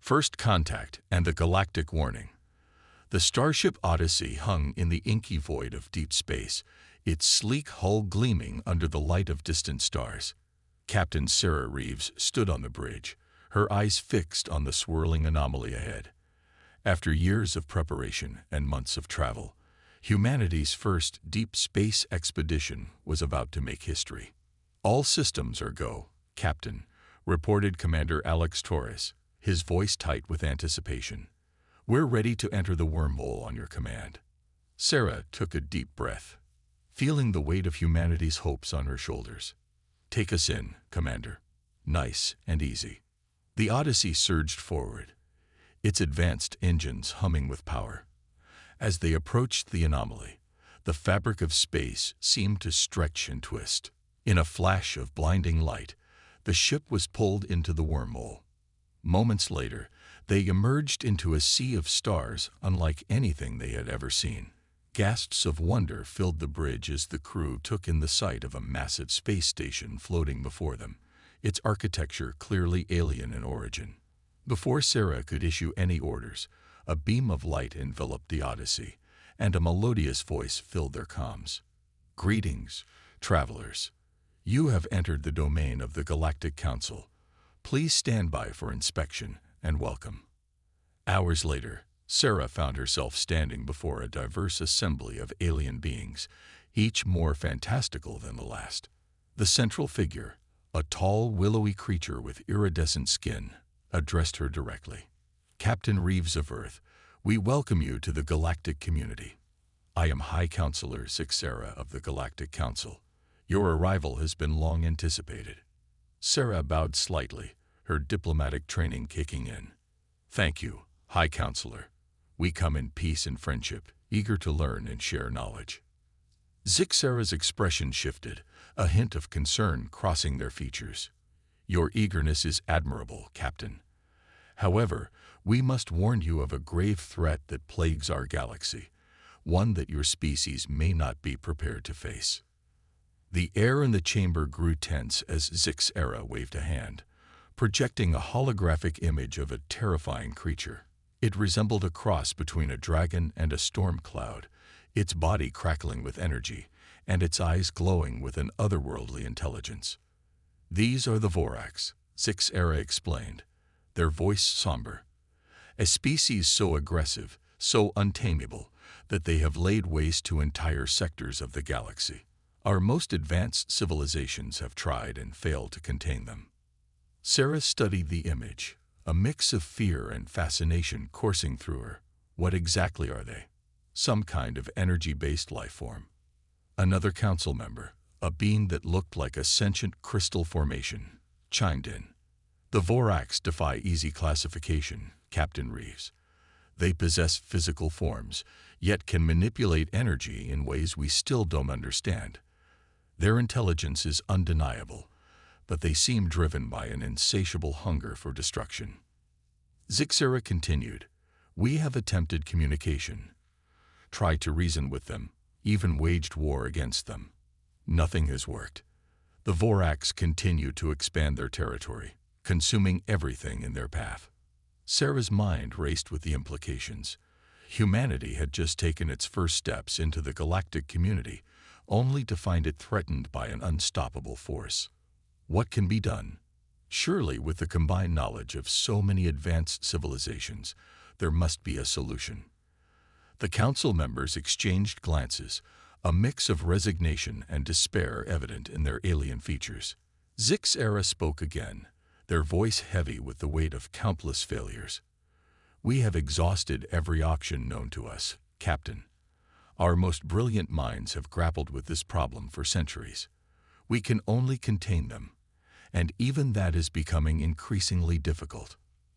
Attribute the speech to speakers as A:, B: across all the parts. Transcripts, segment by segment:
A: First Contact and the Galactic Warning. The Starship Odyssey hung in the inky void of deep space, its sleek hull gleaming under the light of distant stars. Captain Sarah Reeves stood on the bridge, her eyes fixed on the swirling anomaly ahead. After years of preparation and months of travel, humanity's first deep space expedition was about to make history. "All systems are go, Captain," reported Commander Alex Torres, his voice tight with anticipation. "We're ready to enter the wormhole on your command." Sarah took a deep breath, feeling the weight of humanity's hopes on her shoulders. "Take us in, Commander. Nice and easy." The Odyssey surged forward, its advanced engines humming with power. As they approached the anomaly, the fabric of space seemed to stretch and twist. In a flash of blinding light, the ship was pulled into the wormhole. Moments later, they emerged into a sea of stars unlike anything they had ever seen. Gasps of wonder filled the bridge as the crew took in the sight of a massive space station floating before them, its architecture clearly alien in origin. Before Sarah could issue any orders, a beam of light enveloped the Odyssey, and a melodious voice filled their comms. "Greetings, travelers. You have entered the domain of the Galactic Council. Please stand by for inspection and welcome." Hours later, Sarah found herself standing before a diverse assembly of alien beings, each more fantastical than the last. The central figure, a tall, willowy creature with iridescent skin, addressed her directly. "Captain Reeves of Earth, we welcome you to the Galactic community. I am High Counselor Sixera of the Galactic Council. Your arrival has been long anticipated." Sarah bowed slightly, her diplomatic training kicking in. "Thank you, High Counselor. We come in peace and friendship, eager to learn and share knowledge." Zixera's expression shifted, a hint of concern crossing their features. "Your eagerness is admirable, Captain. However, we must warn you of a grave threat that plagues our galaxy, one that your species may not be prepared to face." The air in the chamber grew tense as Zixera waved a hand, projecting a holographic image of a terrifying creature. It resembled a cross between a dragon and a storm cloud, its body crackling with energy, and its eyes glowing with an otherworldly intelligence. "These are the Voraks," Zixera explained, their voice somber. "A species so aggressive, so untamable, that they have laid waste to entire sectors of the galaxy. Our most advanced civilizations have tried and failed to contain them." Sarah studied the image, a mix of fear and fascination coursing through her. "What exactly are they?" "Some kind of energy-based life form." Another council member, a being that looked like a sentient crystal formation, chimed in. "The Voraks defy easy classification, Captain Reeves. They possess physical forms, yet can manipulate energy in ways we still don't understand. Their intelligence is undeniable, but they seem driven by an insatiable hunger for destruction." Zixera continued, "We have attempted communication, tried to reason with them, even waged war against them. Nothing has worked. The Voraks continue to expand their territory, consuming everything in their path." Sarah's mind raced with the implications. Humanity had just taken its first steps into the galactic community, only to find it threatened by an unstoppable force. What can be done? Surely, with the combined knowledge of so many advanced civilizations, there must be a solution. The council members exchanged glances, a mix of resignation and despair evident in their alien features. Zixera spoke again, their voice heavy with the weight of countless failures. "We have exhausted every option known to us, Captain. Our most brilliant minds have grappled with this problem for centuries. We can only contain them, and even that is becoming increasingly difficult."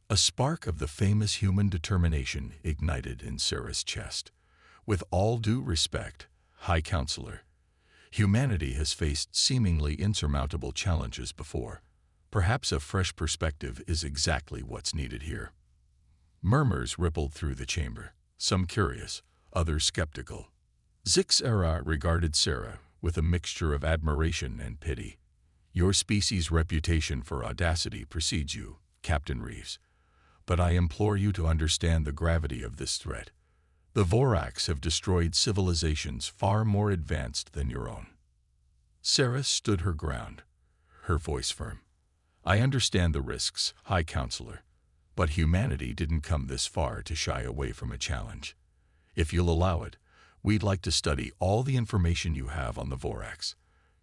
A: A spark of the famous human determination ignited in Sarah's chest. "With all due respect, High Counselor, humanity has faced seemingly insurmountable challenges before. Perhaps a fresh perspective is exactly what's needed here." Murmurs rippled through the chamber, some curious, others skeptical. Zixera regarded Sarah with a mixture of admiration and pity. "Your species' reputation for audacity precedes you, Captain Reeves. but I implore you to understand the gravity of this threat. The Voraks have destroyed civilizations far more advanced than your own." Sarah stood her ground, her voice firm. "I understand the risks, High Counselor, but humanity didn't come this far to shy away from a challenge. If you'll allow it, we'd like to study all the information you have on the Voraks.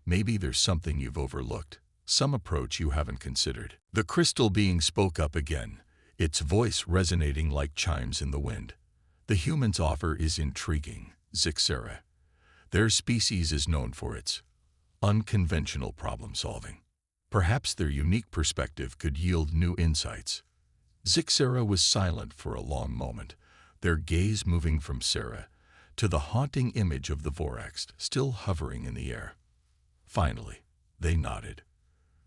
A: Maybe there's something you've overlooked, some approach you haven't considered." The crystal being spoke up again, its voice resonating like chimes in the wind. "The humans' offer is intriguing, Zixera. Their species is known for its unconventional problem-solving. Perhaps their unique perspective could yield new insights." Zixera was silent for a long moment, their gaze moving from Sarah to the haunting image of the Voraks still hovering in the air. Finally, they nodded.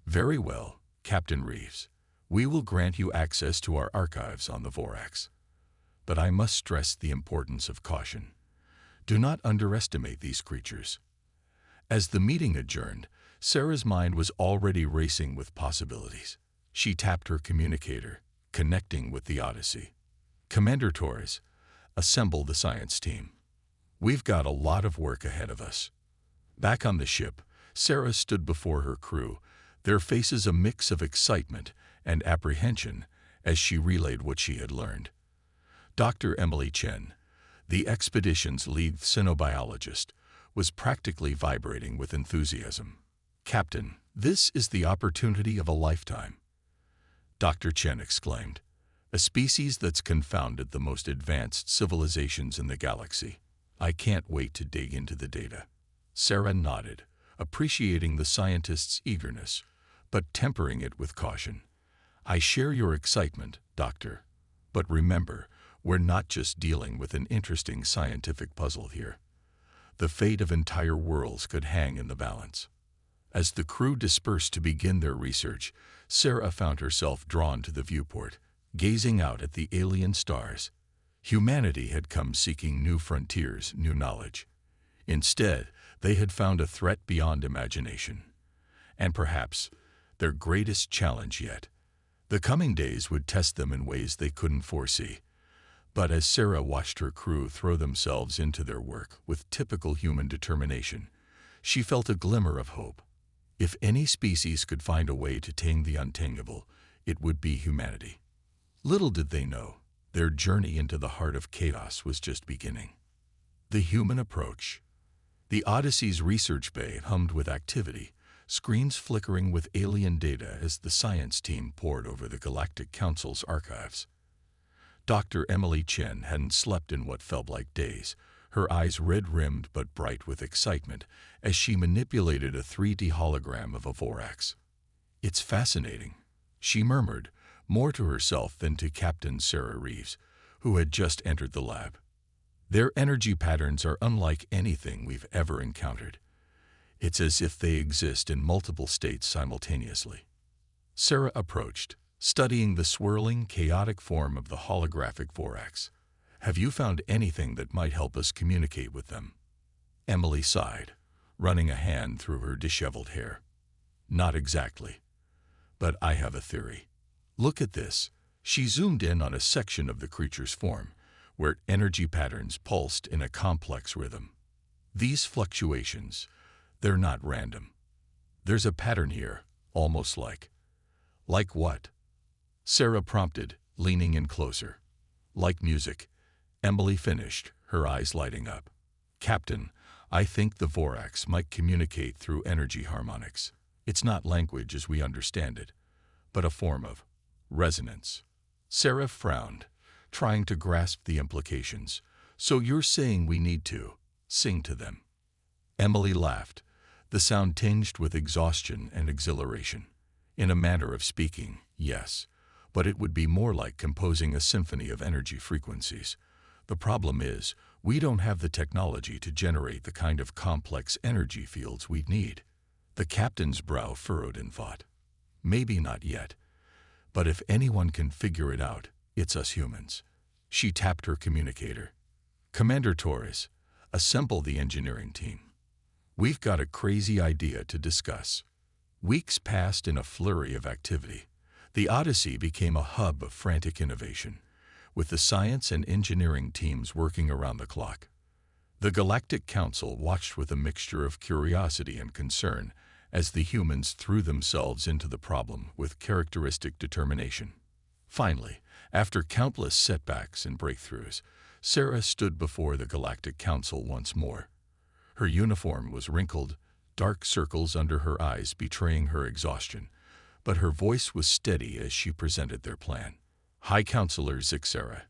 A: "Very well, Captain Reeves. We will grant you access to our archives on the Voraks. But I must stress the importance of caution. Do not underestimate these creatures." As the meeting adjourned, Sarah's mind was already racing with possibilities. She tapped her communicator, connecting with the Odyssey. "Commander Torres, assemble the science team. We've got a lot of work ahead of us." Back on the ship, Sarah stood before her crew, their faces a mix of excitement and apprehension as she relayed what she had learned. Dr. Emily Chen, the expedition's lead xenobiologist, was practically vibrating with enthusiasm. "Captain, this is the opportunity of a lifetime," Dr. Chen exclaimed. "A species that's confounded the most advanced civilizations in the galaxy. I can't wait to dig into the data." Sarah nodded, appreciating the scientist's eagerness, but tempering it with caution. "I share your excitement, Doctor. But remember, we're not just dealing with an interesting scientific puzzle here. The fate of entire worlds could hang in the balance." As the crew dispersed to begin their research, Sarah found herself drawn to the viewport, gazing out at the alien stars. Humanity had come seeking new frontiers, new knowledge. Instead, they had found a threat beyond imagination. And perhaps their greatest challenge yet. The coming days would test them in ways they couldn't foresee. But as Sarah watched her crew throw themselves into their work with typical human determination, she felt a glimmer of hope. If any species could find a way to tame the untamable, it would be humanity. Little did they know, their journey into the heart of chaos was just beginning. The human approach. The Odyssey's research bay hummed with activity, screens flickering with alien data as the science team pored over the Galactic Council's archives. Dr. Emily Chen hadn't slept in what felt like days, her eyes red-rimmed but bright with excitement as she manipulated a 3D hologram of a Vorax. "It's fascinating," she murmured, more to herself than to Captain Sarah Reeves, who had just entered the lab. "Their energy patterns are unlike anything we've ever encountered. It's as if they exist in multiple states simultaneously." Sarah approached, studying the swirling, chaotic form of the holographic Vorax. "Have you found anything that might help us communicate with them?" Emily sighed, running a hand through her disheveled hair. "Not exactly. But I have a theory. Look at this." She zoomed in on a section of the creature's form, where energy patterns pulsed in a complex rhythm. "These fluctuations, they're not random. There's a pattern here, almost like..." "Like what?" Sarah prompted, leaning in closer. "Like music," Emily finished, her eyes lighting up. "Captain, I think the Vorax might communicate through energy harmonics. It's not language as we understand it, but a form of resonance." Sarah frowned, trying to grasp the implications. "So you're saying we need to sing to them?" Emily laughed, the sound tinged with exhaustion and exhilaration. "In a manner of speaking, yes, but it would be more like composing a symphony of energy frequencies. The problem is, we don't have the technology to generate the kind of complex energy fields we'd need." The captain's brow furrowed in thought. "Maybe not yet, but if anyone can figure it out, it's us humans." She tapped her communicator. "Commander Torres, assemble the engineering team. We've got a crazy idea to discuss." Weeks passed in a flurry of activity. The Odyssey became a hub of frantic innovation, with the science and engineering teams working around the clock. The Galactic Council watched with a mixture of curiosity and concern as the humans threw themselves into the problem with characteristic determination. Finally, after countless setbacks and breakthroughs, Sarah stood before the Galactic Council once more. Her uniform was wrinkled, dark circles under her eyes betraying her exhaustion, but her voice was steady as she presented their plan. High Counselor Zixara,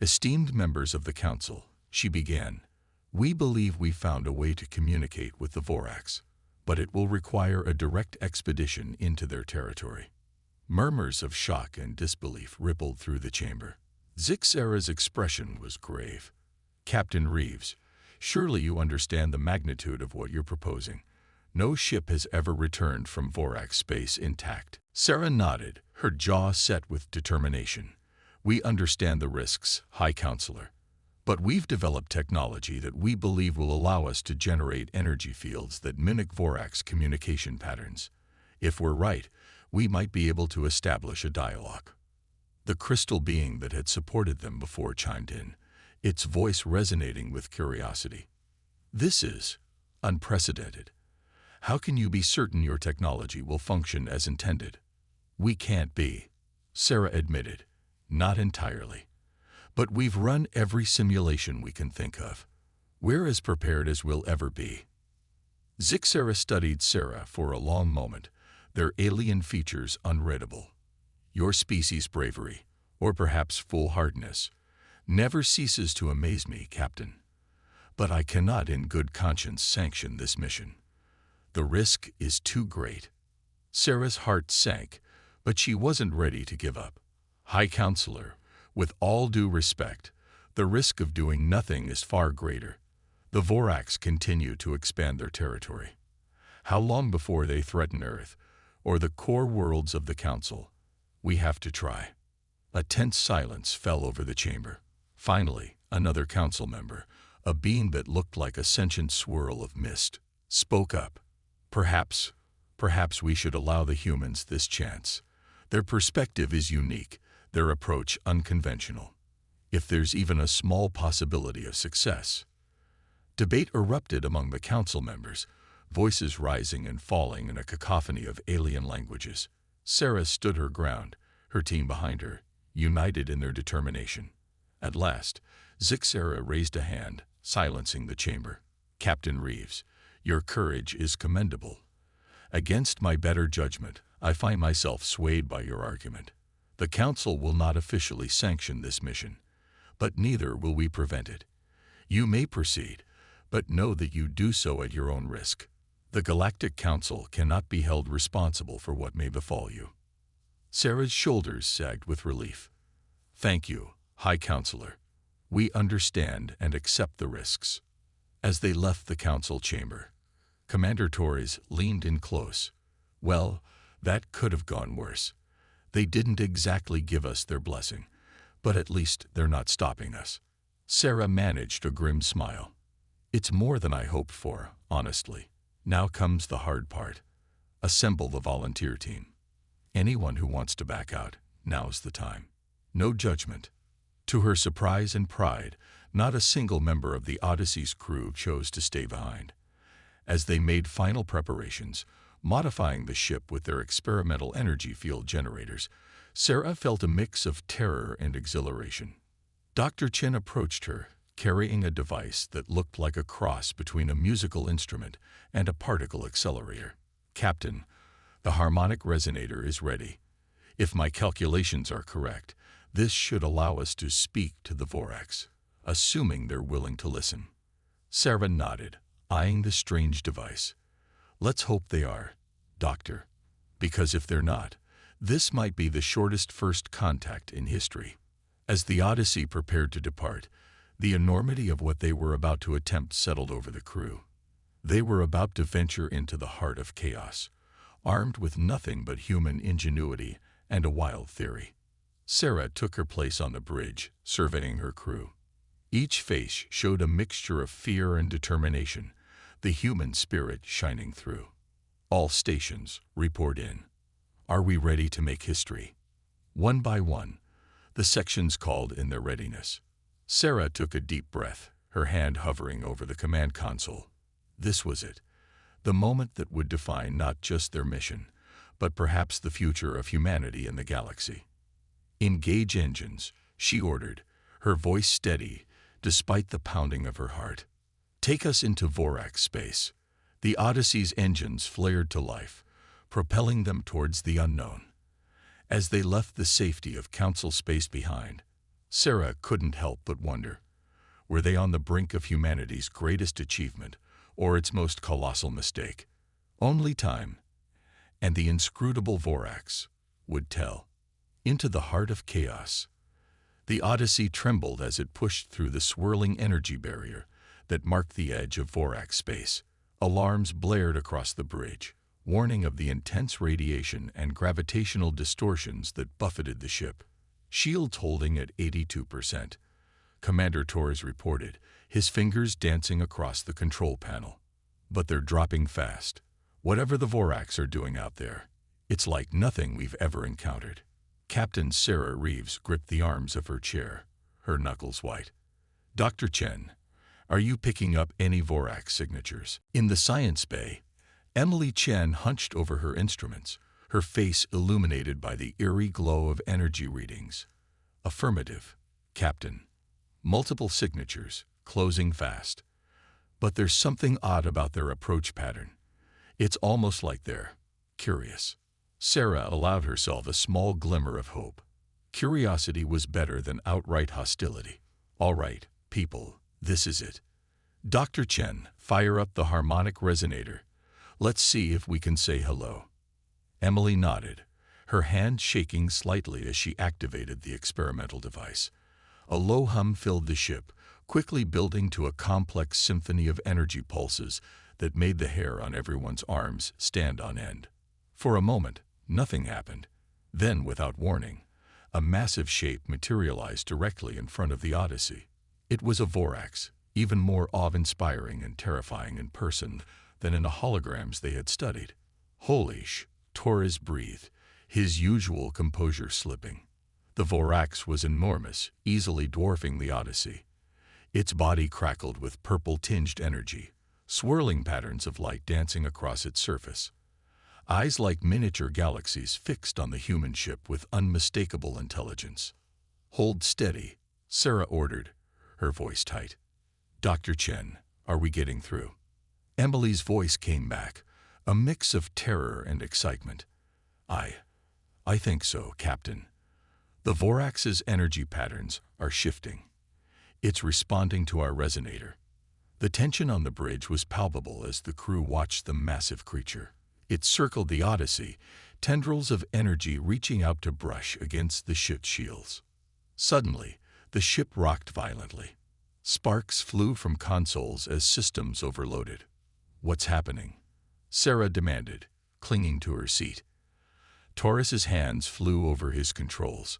A: esteemed members of the Council, she began, we believe we found a way to communicate with the Vorax, but it will require a direct expedition into their territory. Murmurs of shock and disbelief rippled through the chamber. Zixara's expression was grave. Captain Reeves, surely you understand the magnitude of what you're proposing. No ship has ever returned from Vorax space intact. Sarah nodded, her jaw set with determination. We understand the risks, High Counselor. But we've developed technology that we believe will allow us to generate energy fields that mimic Vorax communication patterns. If we're right, we might be able to establish a dialogue. The crystal being that had supported them before chimed in, its voice resonating with curiosity. This is unprecedented. How can you be certain your technology will function as intended? We can't be, Sarah admitted. Not entirely. But we've run every simulation we can think of. We're as prepared as we'll ever be. Zixara studied Sarah for a long moment, their alien features unreadable. Your species' bravery, or perhaps foolhardiness, never ceases to amaze me, Captain. But I cannot in good conscience sanction this mission. The risk is too great. Sarah's heart sank, but she wasn't ready to give up. High Counselor, with all due respect, the risk of doing nothing is far greater. The Vorax continue to expand their territory. How long before they threaten Earth, or the core worlds of the Council? We have to try. A tense silence fell over the chamber. Finally, another council member, a being that looked like a sentient swirl of mist, spoke up. Perhaps we should allow the humans this chance. Their perspective is unique, their approach unconventional. If there's even a small possibility of success. Debate erupted among the council members, voices rising and falling in a cacophony of alien languages. Sarah stood her ground, her team behind her, united in their determination. At last, Zixara raised a hand, silencing the chamber. Captain Reeves, your courage is commendable. Against my better judgment, I find myself swayed by your argument. The Council will not officially sanction this mission, but neither will we prevent it. You may proceed, but know that you do so at your own risk. The Galactic Council cannot be held responsible for what may befall you. Sarah's shoulders sagged with relief. Thank you, High Counselor. We understand and accept the risks. As they left the council chamber, Commander Torres leaned in close. Well, that could have gone worse. They didn't exactly give us their blessing, but at least they're not stopping us. Sarah managed a grim smile. It's more than I hoped for, honestly. Now comes the hard part. Assemble the volunteer team. Anyone who wants to back out, now's the time. No judgment. To her surprise and pride, not a single member of the Odyssey's crew chose to stay behind. As they made final preparations, modifying the ship with their experimental energy field generators, Sarah felt a mix of terror and exhilaration. Dr. Chin approached her, carrying a device that looked like a cross between a musical instrument and a particle accelerator. Captain, the harmonic resonator is ready. If my calculations are correct, this should allow us to speak to the Vorax, assuming they're willing to listen. Sarah nodded, eyeing the strange device. Let's hope they are, Doctor, because if they're not, this might be the shortest first contact in history. As the Odyssey prepared to depart, the enormity of what they were about to attempt settled over the crew. They were about to venture into the heart of chaos, armed with nothing but human ingenuity and a wild theory. Sarah took her place on the bridge, surveying her crew. Each face showed a mixture of fear and determination, the human spirit shining through. All stations, report in. Are we ready to make history? One by one, the sections called in their readiness. Sarah took a deep breath, her hand hovering over the command console. This was it, the moment that would define not just their mission, but perhaps the future of humanity in the galaxy. "Engage engines," she ordered, her voice steady despite the pounding of her heart. "Take us into Vorax space." The Odyssey's engines flared to life, propelling them towards the unknown. As they left the safety of Council space behind, Sarah couldn't help but wonder, were they on the brink of humanity's greatest achievement or its most colossal mistake? Only time and the inscrutable Vorax would tell. Into the heart of chaos, the Odyssey trembled as it pushed through the swirling energy barrier that marked the edge of Vorax space. Alarms blared across the bridge, warning of the intense radiation and gravitational distortions that buffeted the ship. Shields holding at 82%. Commander Torres reported, his fingers dancing across the control panel. But they're dropping fast. Whatever the Vorax are doing out there, it's like nothing we've ever encountered. Captain Sarah Reeves gripped the arms of her chair, her knuckles white. "Dr. Chen, are you picking up any Vorax signatures?" In the science bay, Emily Chen hunched over her instruments, her face illuminated by the eerie glow of energy readings. "Affirmative, Captain. Multiple signatures, closing fast. But there's something odd about their approach pattern. It's almost like they're curious." Sarah allowed herself a small glimmer of hope. Curiosity was better than outright hostility. "All right, people, this is it. Dr. Chen, fire up the harmonic resonator. Let's see if we can say hello." Emily nodded, her hand shaking slightly as she activated the experimental device. A low hum filled the ship, quickly building to a complex symphony of energy pulses that made the hair on everyone's arms stand on end. For a moment, nothing happened. Then, without warning, a massive shape materialized directly in front of the Odyssey. It was a Vorax, even more awe-inspiring and terrifying in person than in the holograms they had studied. "Holy sh!" Torres breathed, his usual composure slipping. The Vorax was enormous, easily dwarfing the Odyssey. Its body crackled with purple-tinged energy, swirling patterns of light dancing across its surface. Eyes like miniature galaxies fixed on the human ship with unmistakable intelligence. "Hold steady," Sarah ordered, her voice tight. "Dr. Chen, are we getting through?" Emily's voice came back, a mix of terror and excitement. I think so, Captain. The Vorax's energy patterns are shifting. It's responding to our resonator." The tension on the bridge was palpable as the crew watched the massive creature. It circled the Odyssey, tendrils of energy reaching out to brush against the ship's shields. Suddenly, the ship rocked violently. Sparks flew from consoles as systems overloaded. "What's happening?" Sarah demanded, clinging to her seat. Torres's hands flew over his controls.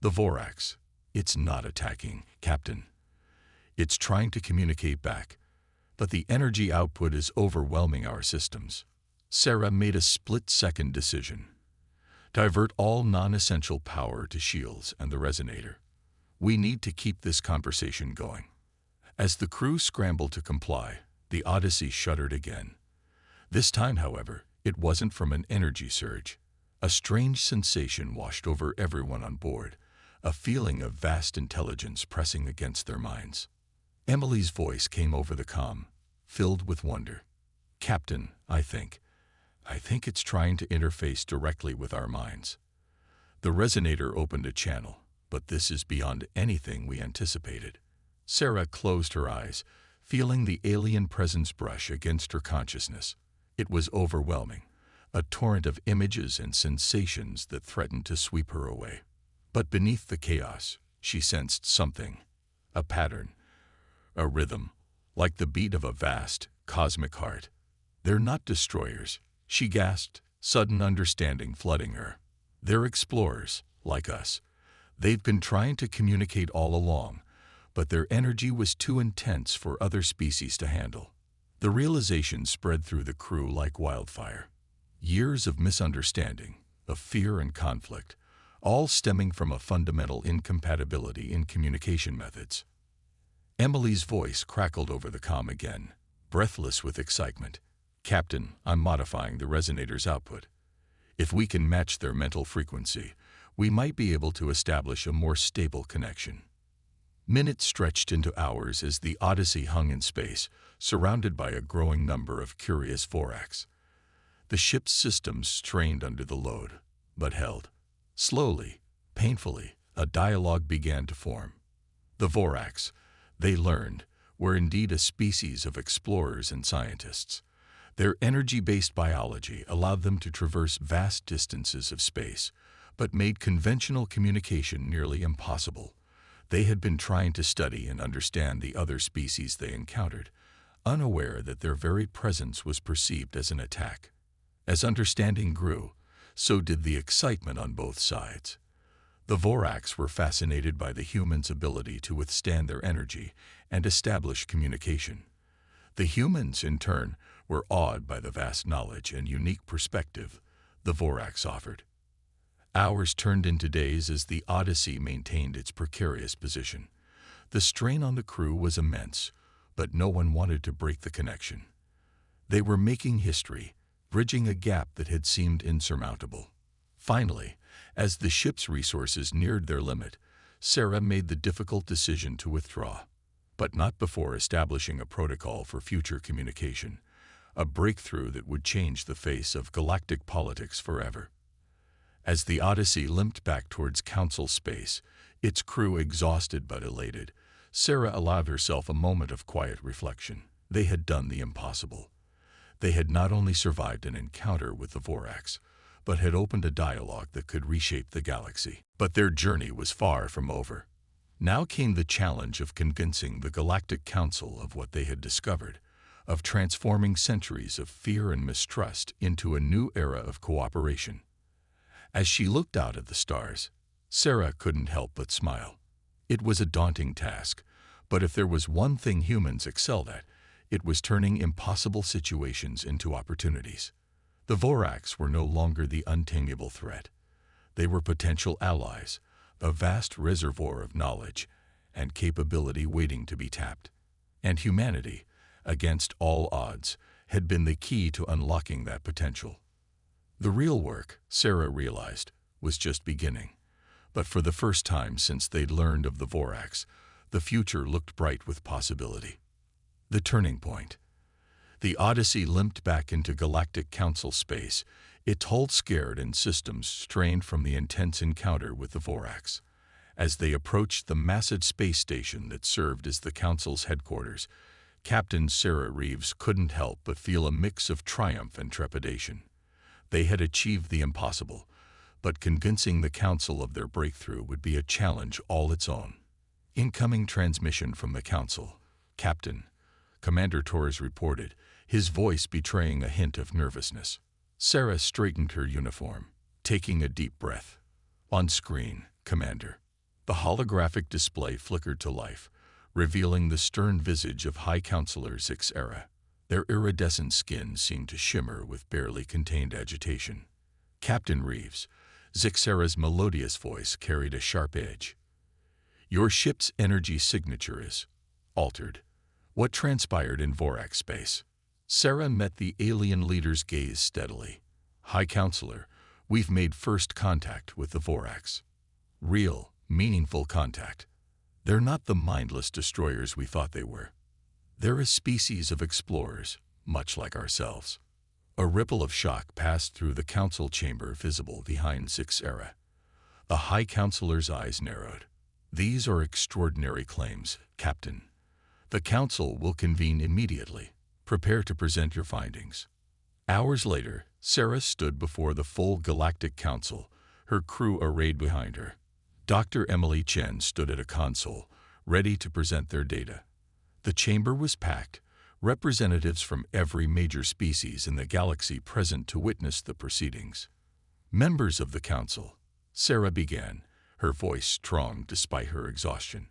A: "The Vorax, it's not attacking, Captain. It's trying to communicate back, but the energy output is overwhelming our systems." Sarah made a split-second decision. "Divert all non-essential power to shields and the resonator. We need to keep this conversation going." As the crew scrambled to comply, the Odyssey shuddered again. This time, however, it wasn't from an energy surge. A strange sensation washed over everyone on board, a feeling of vast intelligence pressing against their minds. Emily's voice came over the comm, filled with wonder. "Captain, I think it's trying to interface directly with our minds. The resonator opened a channel, but this is beyond anything we anticipated." Sarah closed her eyes, feeling the alien presence brush against her consciousness. It was overwhelming, a torrent of images and sensations that threatened to sweep her away. But beneath the chaos, she sensed something, a pattern, a rhythm, like the beat of a vast, cosmic heart. "They're not destroyers," she gasped, sudden understanding flooding her. "They're explorers, like us. They've been trying to communicate all along, but their energy was too intense for other species to handle." The realization spread through the crew like wildfire. Years of misunderstanding, of fear and conflict, all stemming from a fundamental incompatibility in communication methods. Emily's voice crackled over the comm again, breathless with excitement. "Captain, I'm modifying the resonator's output. If we can match their mental frequency, we might be able to establish a more stable connection." Minutes stretched into hours as the Odyssey hung in space, surrounded by a growing number of curious Voraks. The ship's systems strained under the load, but held. Slowly, painfully, a dialogue began to form. The Voraks, they learned, were indeed a species of explorers and scientists. Their energy-based biology allowed them to traverse vast distances of space, but made conventional communication nearly impossible. They had been trying to study and understand the other species they encountered, unaware that their very presence was perceived as an attack. As understanding grew, so did the excitement on both sides. The Voraks were fascinated by the humans' ability to withstand their energy and establish communication. The humans, in turn, were awed by the vast knowledge and unique perspective the Voraks offered. Hours turned into days as the Odyssey maintained its precarious position. The strain on the crew was immense, but no one wanted to break the connection. They were making history, bridging a gap that had seemed insurmountable. Finally, as the ship's resources neared their limit, Sarah made the difficult decision to withdraw, but not before establishing a protocol for future communication, a breakthrough that would change the face of galactic politics forever. As the Odyssey limped back towards Council space, its crew exhausted but elated, Sarah allowed herself a moment of quiet reflection. They had done the impossible. They had not only survived an encounter with the Voraks, but had opened a dialogue that could reshape the galaxy. But their journey was far from over. Now came the challenge of convincing the Galactic Council of what they had discovered, of transforming centuries of fear and mistrust into a new era of cooperation. As she looked out at the stars, Sarah couldn't help but smile. It was a daunting task, but if there was one thing humans excelled at, it was turning impossible situations into opportunities. The Voraks were no longer the untamable threat. They were potential allies, a vast reservoir of knowledge and capability waiting to be tapped. And humanity, against all odds, had been the key to unlocking that potential. The real work, Sarah realized, was just beginning. But for the first time since they'd learned of the Voraks, the future looked bright with possibility. The turning point. The Odyssey limped back into Galactic Council space, its hull scared and systems strained from the intense encounter with the Voraks. As they approached the massive space station that served as the Council's headquarters, Captain Sarah Reeves couldn't help but feel a mix of triumph and trepidation. They had achieved the impossible, but convincing the Council of their breakthrough would be a challenge all its own. Incoming transmission from the Council. "Captain," Commander Torres reported, his voice betraying a hint of nervousness. Sarah straightened her uniform, taking a deep breath. "On screen, Commander." The holographic display flickered to life, revealing the stern visage of High Counselor Zixera. Their iridescent skin seemed to shimmer with barely contained agitation. "Captain Reeves," Zixera's melodious voice carried a sharp edge. "Your ship's energy signature is altered. What transpired in Vorak space?" Sarah met the alien leader's gaze steadily. "High Counselor, we've made first contact with the Voraks. Real, meaningful contact. They're not the mindless destroyers we thought they were. They're a species of explorers, much like ourselves." A ripple of shock passed through the council chamber visible behind Zixera. The High Counselor's eyes narrowed. "These are extraordinary claims, Captain. The council will convene immediately. Prepare to present your findings." Hours later, Sarah stood before the full Galactic Council, her crew arrayed behind her. Dr. Emily Chen stood at a console, ready to present their data. The chamber was packed, representatives from every major species in the galaxy present to witness the proceedings. "Members of the council," Sarah began, her voice strong despite her exhaustion.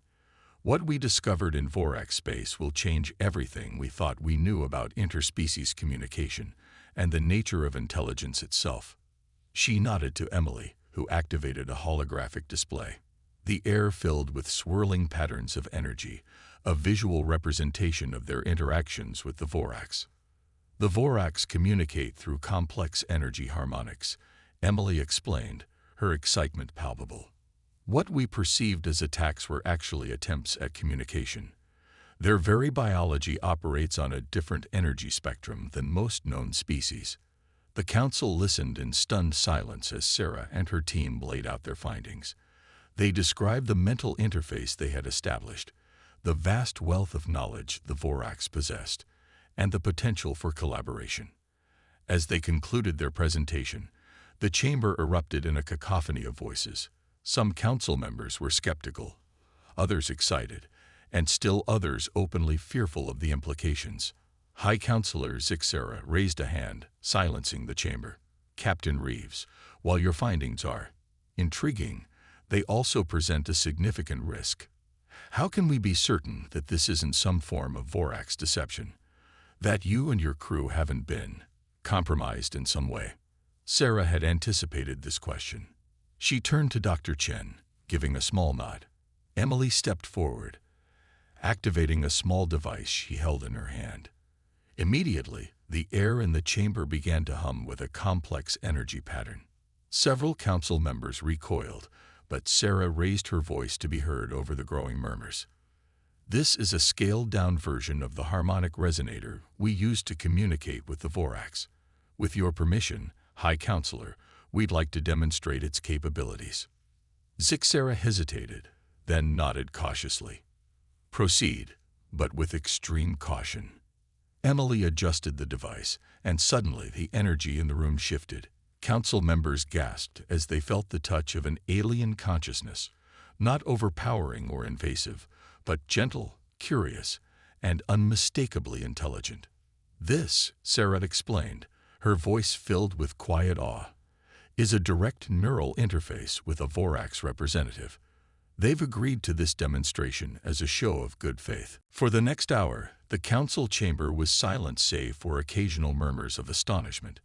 A: "What we discovered in Vorak space will change everything we thought we knew about interspecies communication and the nature of intelligence itself." She nodded to Emily, who activated a holographic display. The air filled with swirling patterns of energy, a visual representation of their interactions with the Vorax. The Vorax communicate through complex energy harmonics, Emily explained, her excitement palpable. What we perceived as attacks were actually attempts at communication. Their very biology operates on a different energy spectrum than most known species. The council listened in stunned silence as Sarah and her team laid out their findings. They described the mental interface they had established, the vast wealth of knowledge the Vorax possessed, and the potential for collaboration. As they concluded their presentation, the chamber erupted in a cacophony of voices. Some council members were skeptical, others excited, and still others openly fearful of the implications. High Counselor Zixera raised a hand, silencing the chamber. Captain Reeves, while your findings are intriguing, they also present a significant risk. How can we be certain that this isn't some form of Vorax deception? That you and your crew haven't been compromised in some way? Sarah had anticipated this question. She turned to Dr. Chen, giving a small nod. Emily stepped forward, activating a small device she held in her hand. Immediately, the air in the chamber began to hum with a complex energy pattern. Several council members recoiled, but Sarah raised her voice to be heard over the growing murmurs. This is a scaled-down version of the harmonic resonator we use to communicate with the Vorax. With your permission, High Counselor, we'd like to demonstrate its capabilities. Zixera hesitated, then nodded cautiously. Proceed, but with extreme caution. Emily adjusted the device, and suddenly the energy in the room shifted. Council members gasped as they felt the touch of an alien consciousness, not overpowering or invasive, but gentle, curious, and unmistakably intelligent. This, Sarah explained, her voice filled with quiet awe, is a direct neural interface with a Vorax representative. They've agreed to this demonstration as a show of good faith. For the next hour, the council chamber was silent save for occasional murmurs of astonishment.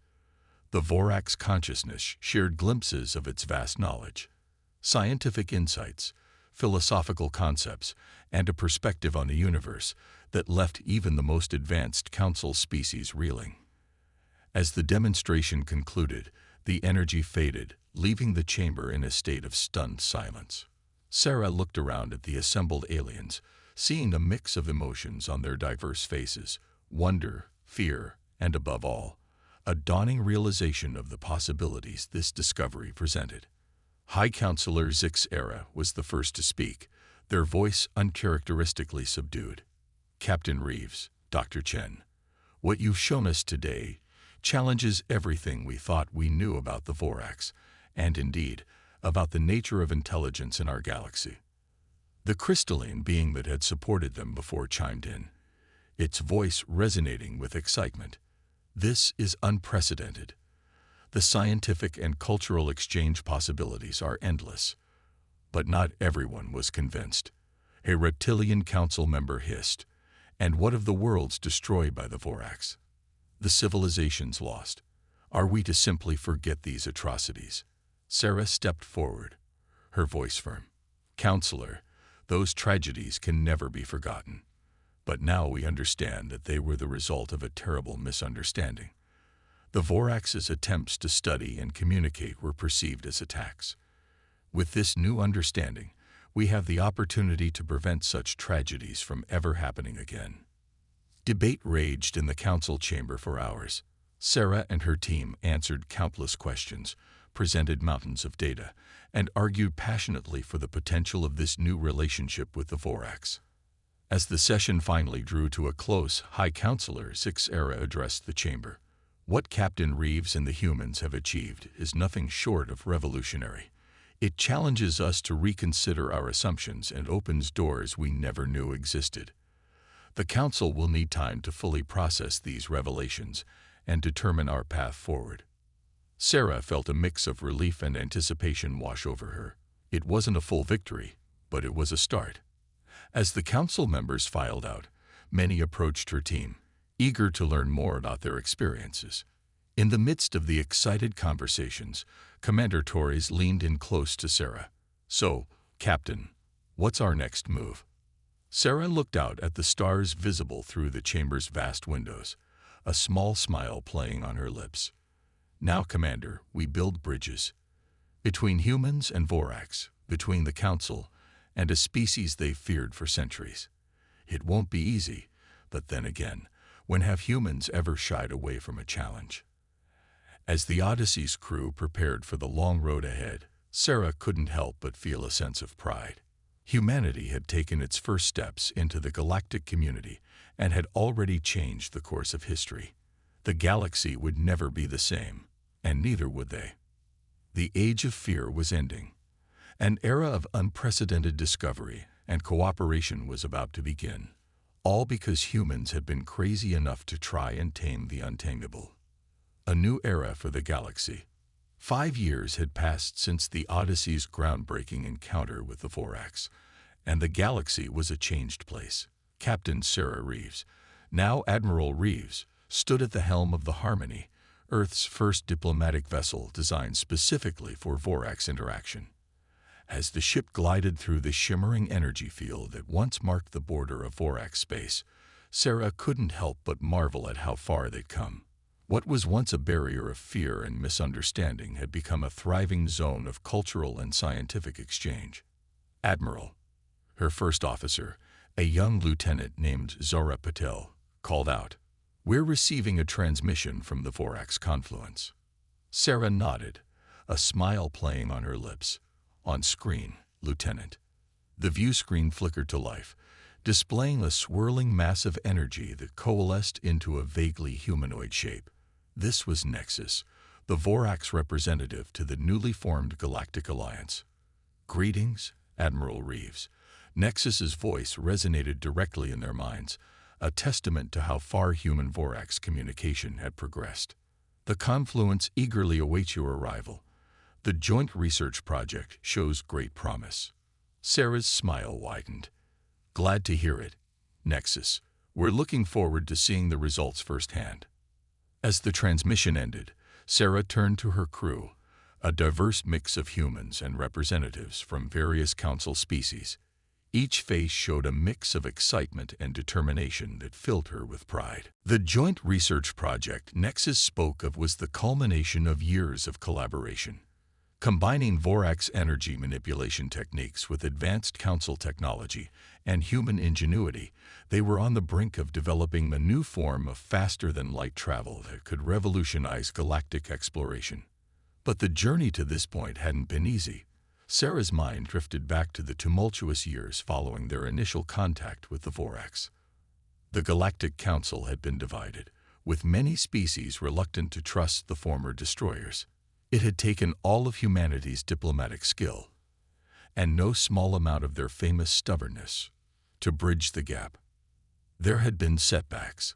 A: The Vorax consciousness shared glimpses of its vast knowledge, scientific insights, philosophical concepts, and a perspective on the universe that left even the most advanced council species reeling. As the demonstration concluded, the energy faded, leaving the chamber in a state of stunned silence. Sarah looked around at the assembled aliens, seeing a mix of emotions on their diverse faces: wonder, fear, and above all, a dawning realization of the possibilities this discovery presented. High Counselor Zixera was the first to speak, their voice uncharacteristically subdued. Captain Reeves, Dr. Chen, what you've shown us today challenges everything we thought we knew about the Vorax, and indeed, about the nature of intelligence in our galaxy. The crystalline being that had supported them before chimed in, its voice resonating with excitement. This is unprecedented. The scientific and cultural exchange possibilities are endless. But not everyone was convinced. A reptilian council member hissed, and what of the worlds destroyed by the Vorax? The civilizations lost. Are we to simply forget these atrocities? Sarah stepped forward, her voice firm. Counselor, those tragedies can never be forgotten. But now we understand that they were the result of a terrible misunderstanding. The Vorax's attempts to study and communicate were perceived as attacks. With this new understanding, we have the opportunity to prevent such tragedies from ever happening again. Debate raged in the council chamber for hours. Sarah and her team answered countless questions, presented mountains of data, and argued passionately for the potential of this new relationship with the Vorax. As the session finally drew to a close, High Counselor Zixera addressed the chamber. What Captain Reeves and the humans have achieved is nothing short of revolutionary. It challenges us to reconsider our assumptions and opens doors we never knew existed. The Council will need time to fully process these revelations and determine our path forward. Sarah felt a mix of relief and anticipation wash over her. It wasn't a full victory, but it was a start. As the council members filed out, many approached her team, eager to learn more about their experiences. In the midst of the excited conversations, Commander Torres leaned in close to Sarah. "So, Captain, what's our next move?" Sarah looked out at the stars visible through the chamber's vast windows, a small smile playing on her lips. "Now, Commander, we build bridges. Between humans and Vorax, between the Council and a species they've feared for centuries. It won't be easy, but then again, when have humans ever shied away from a challenge?" As the Odyssey's crew prepared for the long road ahead, Sarah couldn't help but feel a sense of pride. Humanity had taken its first steps into the galactic community and had already changed the course of history. The galaxy would never be the same, and neither would they. The Age of Fear was ending. An era of unprecedented discovery and cooperation was about to begin, all because humans had been crazy enough to try and tame the untamable. A new era for the galaxy. 5 years had passed since the Odyssey's groundbreaking encounter with the Vorax, and the galaxy was a changed place. Captain Sarah Reeves, now Admiral Reeves, stood at the helm of the Harmony, Earth's first diplomatic vessel designed specifically for Vorax interaction. As the ship glided through the shimmering energy field that once marked the border of Vorax space, Sarah couldn't help but marvel at how far they'd come. What was once a barrier of fear and misunderstanding had become a thriving zone of cultural and scientific exchange. Admiral, her first officer, a young lieutenant named Zora Patel, called out, "We're receiving a transmission from the Vorax confluence." Sarah nodded, a smile playing on her lips. "On screen, Lieutenant." The view screen flickered to life, displaying a swirling mass of energy that coalesced into a vaguely humanoid shape. This was Nexus, the Vorax representative to the newly formed Galactic Alliance. "Greetings, Admiral Reeves." Nexus's voice resonated directly in their minds, a testament to how far human-Vorax communication had progressed. "The confluence eagerly awaits your arrival. The joint research project shows great promise." Sarah's smile widened. "Glad to hear it, Nexus. We're looking forward to seeing the results firsthand." As the transmission ended, Sarah turned to her crew, a diverse mix of humans and representatives from various Council species. Each face showed a mix of excitement and determination that filled her with pride. The joint research project Nexus spoke of was the culmination of years of collaboration. Combining Vorax energy manipulation techniques with advanced Council technology and human ingenuity, they were on the brink of developing a new form of faster-than-light travel that could revolutionize galactic exploration. But the journey to this point hadn't been easy. Sarah's mind drifted back to the tumultuous years following their initial contact with the Vorax. The Galactic Council had been divided, with many species reluctant to trust the former destroyers. It had taken all of humanity's diplomatic skill, and no small amount of their famous stubbornness, to bridge the gap. There had been setbacks.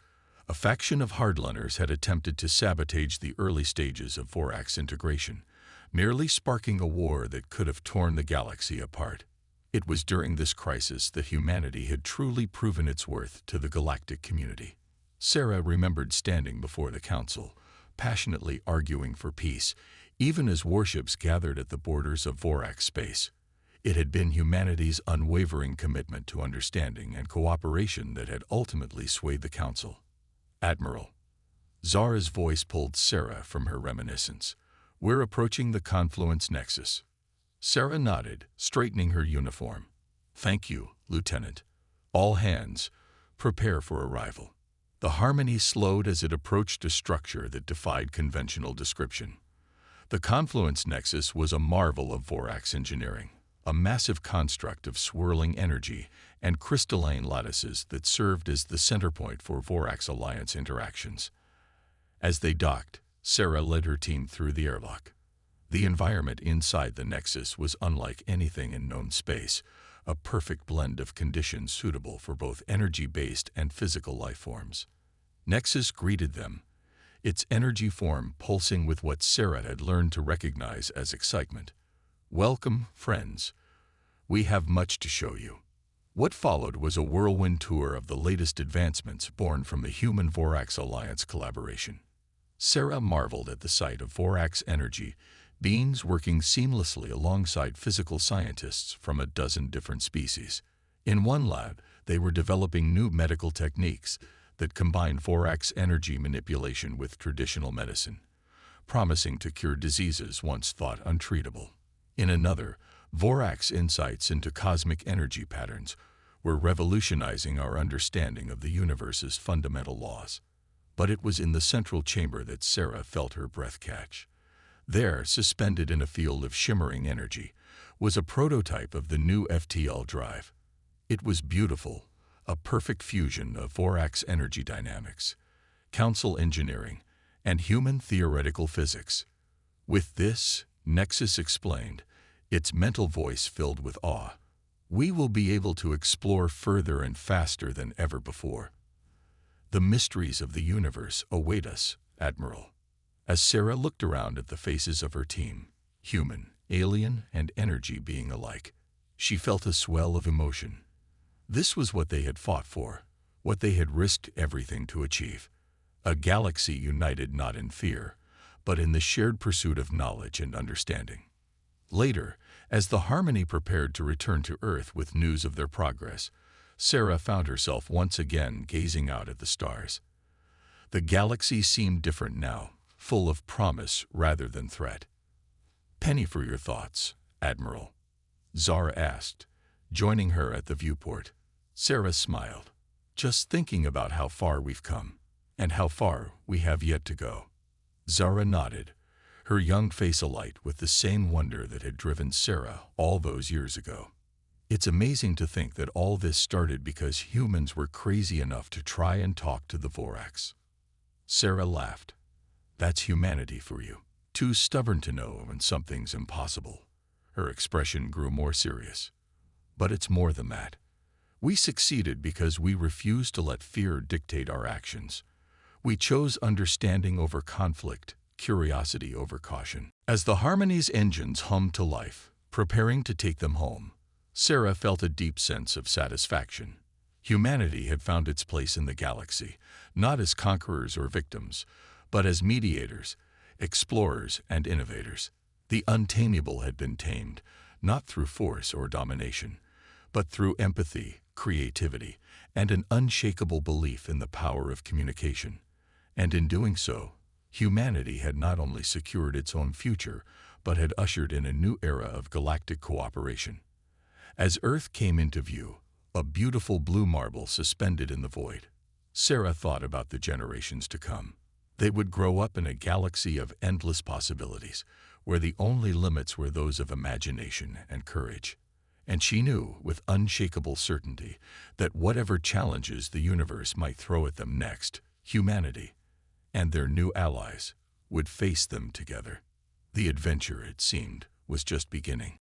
A: A faction of hardliners had attempted to sabotage the early stages of Vorax integration, merely sparking a war that could have torn the galaxy apart. It was during this crisis that humanity had truly proven its worth to the galactic community. Sarah remembered standing before the Council, passionately arguing for peace, even as warships gathered at the borders of Vorax space. It had been humanity's unwavering commitment to understanding and cooperation that had ultimately swayed the Council. "Admiral." Zara's voice pulled Sarah from her reminiscence. "We're approaching the confluence nexus." Sarah nodded, straightening her uniform. "Thank you, Lieutenant. All hands, prepare for arrival." The Harmony slowed as it approached a structure that defied conventional description. The confluence nexus was a marvel of Vorax engineering, a massive construct of swirling energy and crystalline lattices that served as the center point for Vorax Alliance interactions. As they docked, Sarah led her team through the airlock. The environment inside the nexus was unlike anything in known space, a perfect blend of conditions suitable for both energy-based and physical life forms. Nexus greeted them, its energy form pulsing with what Sarah had learned to recognize as excitement. "Welcome, friends. We have much to show you." What followed was a whirlwind tour of the latest advancements born from the Human-Vorax Alliance collaboration. Sarah marveled at the sight of Vorax energy beings working seamlessly alongside physical scientists from a dozen different species. In one lab, they were developing new medical techniques that combined Vorax energy manipulation with traditional medicine, promising to cure diseases once thought untreatable. In another, Vorax insights into cosmic energy patterns were revolutionizing our understanding of the universe's fundamental laws. But it was in the central chamber that Sarah felt her breath catch. There, suspended in a field of shimmering energy, was a prototype of the new FTL drive. It was beautiful, a perfect fusion of Vorax energy dynamics, council engineering, and human theoretical physics. With this, Nexus explained, its mental voice filled with awe, we will be able to explore further and faster than ever before. The mysteries of the universe await us, Admiral. As Sarah looked around at the faces of her team, human, alien, and energy being alike, she felt a swell of emotion. This was what they had fought for, what they had risked everything to achieve. A galaxy united not in fear, but in the shared pursuit of knowledge and understanding. Later, as the Harmony prepared to return to Earth with news of their progress, Sarah found herself once again gazing out at the stars. The galaxy seemed different now, full of promise rather than threat. Penny for your thoughts, Admiral, Zara asked, joining her at the viewport. Sarah smiled. Just thinking about how far we've come, and how far we have yet to go. Zara nodded, her young face alight with the same wonder that had driven Sarah all those years ago. It's amazing to think that all this started because humans were crazy enough to try and talk to the Vorax. Sarah laughed. That's humanity for you. Too stubborn to know when something's impossible. Her expression grew more serious. But it's more than that. We succeeded because we refused to let fear dictate our actions. We chose understanding over conflict, curiosity over caution. As the Harmony's engines hummed to life, preparing to take them home, Sarah felt a deep sense of satisfaction. Humanity had found its place in the galaxy, not as conquerors or victims, but as mediators, explorers, and innovators. The Untamable had been tamed, not through force or domination, but through empathy, creativity, and an unshakable belief in the power of communication. And in doing so, humanity had not only secured its own future, but had ushered in a new era of galactic cooperation. As Earth came into view, a beautiful blue marble suspended in the void, Sarah thought about the generations to come. They would grow up in a galaxy of endless possibilities, where the only limits were those of imagination and courage. And she knew, with unshakable certainty, that whatever challenges the universe might throw at them next, humanity and their new allies would face them together. The adventure, it seemed, was just beginning.